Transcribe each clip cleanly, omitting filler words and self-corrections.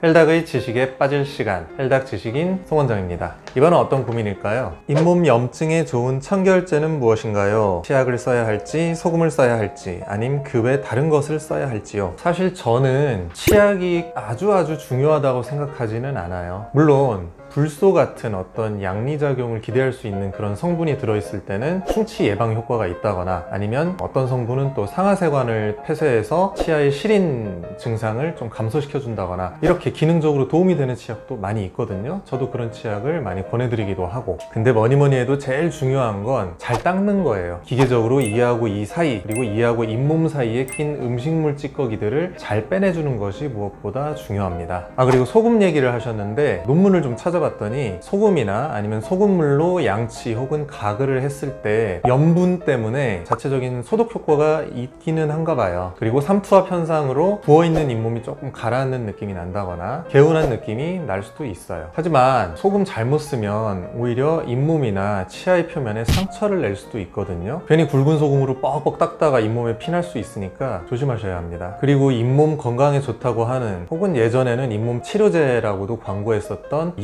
헬닥의 지식에 빠질 시간, 헬닥 지식인 송원장입니다. 이번은 어떤 고민일까요? 잇몸 염증에 좋은 청결제는 무엇인가요? 치약을 써야 할지, 소금을 써야 할지, 아님 그 외 다른 것을 써야 할지요. 사실 저는 치약이 아주 중요하다고 생각하지는 않아요. 물론 불소 같은 어떤 양리작용을 기대할 수 있는 그런 성분이 들어있을 때는 충치 예방 효과가 있다거나, 아니면 어떤 성분은 또 상하세관을 폐쇄해서 치아의 시린 증상을 좀 감소시켜 준다거나, 이렇게 기능적으로 도움이 되는 치약도 많이 있거든요. 저도 그런 치약을 많이 권해드리기도 하고. 근데 뭐니 해도 제일 중요한 건 잘 닦는 거예요. 기계적으로 이하고 이 사이, 그리고 이하고 잇몸 사이에 낀 음식물 찌꺼기들을 잘 빼내주는 것이 무엇보다 중요합니다. 그리고 소금 얘기를 하셨는데, 논문을 좀 찾아봤더니 소금이나 아니면 소금물로 양치 혹은 가글을 했을 때 염분 때문에 자체적인 소독 효과가 있기는 한가 봐요. 그리고 삼투압 현상으로 부어있는 잇몸이 조금 가라앉는 느낌이 난다거나 개운한 느낌이 날 수도 있어요. 하지만 소금 잘못 쓰면 오히려 잇몸이나 치아의 표면에 상처를 낼 수도 있거든요. 괜히 굵은 소금으로 뻑뻑 닦다가 잇몸에 피날 수 있으니까 조심하셔야 합니다. 그리고 잇몸 건강에 좋다고 하는, 혹은 예전에는 잇몸 치료제라고도 광고했었던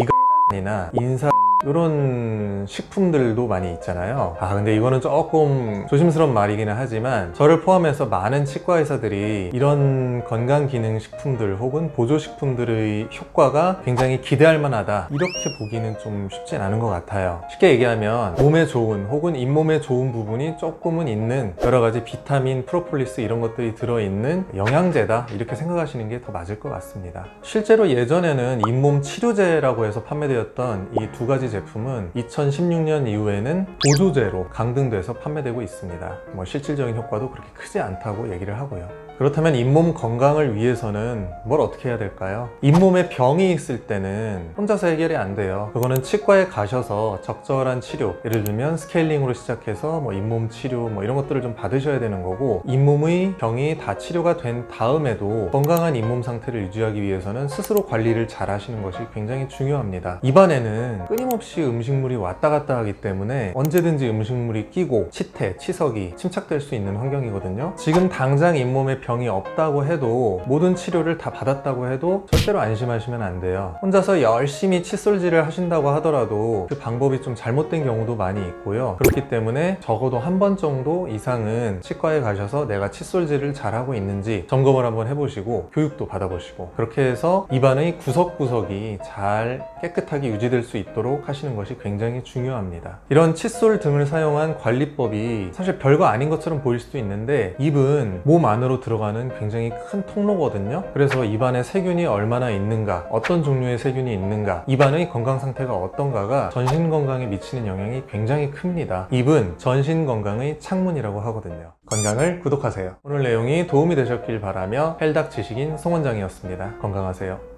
이나 인사 이런 식품들도 많이 있잖아요. 근데 이거는 조금 조심스러운 말이기는 하지만, 저를 포함해서 많은 치과 의사들이 이런 건강기능식품들 혹은 보조식품들의 효과가 굉장히 기대할 만하다, 이렇게 보기는 좀 쉽진 않은 것 같아요. 쉽게 얘기하면 몸에 좋은 혹은 잇몸에 좋은 부분이 조금은 있는 여러가지 비타민, 프로폴리스 이런 것들이 들어있는 영양제다, 이렇게 생각하시는 게 더 맞을 것 같습니다. 실제로 예전에는 잇몸 치료제라고 해서 판매되었던 이 두 가지 제품은 2016년 이후에는 보조제로 강등돼서 판매되고 있습니다. 실질적인 효과도 그렇게 크지 않다고 얘기를 하고요. 그렇다면 잇몸 건강을 위해서는 뭘 어떻게 해야 될까요? 잇몸에 병이 있을 때는 혼자서 해결이 안 돼요. 그거는 치과에 가셔서 적절한 치료, 예를 들면 스케일링으로 시작해서 잇몸 치료 이런 것들을 좀 받으셔야 되는 거고, 잇몸의 병이 다 치료가 된 다음에도 건강한 잇몸 상태를 유지하기 위해서는 스스로 관리를 잘 하시는 것이 굉장히 중요합니다. 입안에는 끊임없이 음식물이 왔다 갔다 하기 때문에 언제든지 음식물이 끼고 치태, 치석이 침착될 수 있는 환경이거든요. 지금 당장 잇몸에 병이 없다고 해도, 모든 치료를 다 받았다고 해도 절대로 안심하시면 안 돼요. 혼자서 열심히 칫솔질을 하신다고 하더라도 그 방법이 좀 잘못된 경우도 많이 있고요. 그렇기 때문에 적어도 한 번 정도 이상은 치과에 가셔서 내가 칫솔질을 잘하고 있는지 점검을 한번 해보시고 교육도 받아보시고, 그렇게 해서 입안의 구석구석이 잘 깨끗하게 유지될 수 있도록 하시는 것이 굉장히 중요합니다. 이런 칫솔 등을 사용한 관리법이 사실 별거 아닌 것처럼 보일 수도 있는데, 입은 몸 안으로 들어가는 굉장히 큰 통로거든요. 그래서 입안에 세균이 얼마나 있는가, 어떤 종류의 세균이 있는가, 입안의 건강 상태가 어떤가가 전신 건강에 미치는 영향이 굉장히 큽니다. 입은 전신 건강의 창문이라고 하거든요. 건강을 구독하세요. 오늘 내용이 도움이 되셨길 바라며 헬닥 지식인 송원장이었습니다. 건강하세요.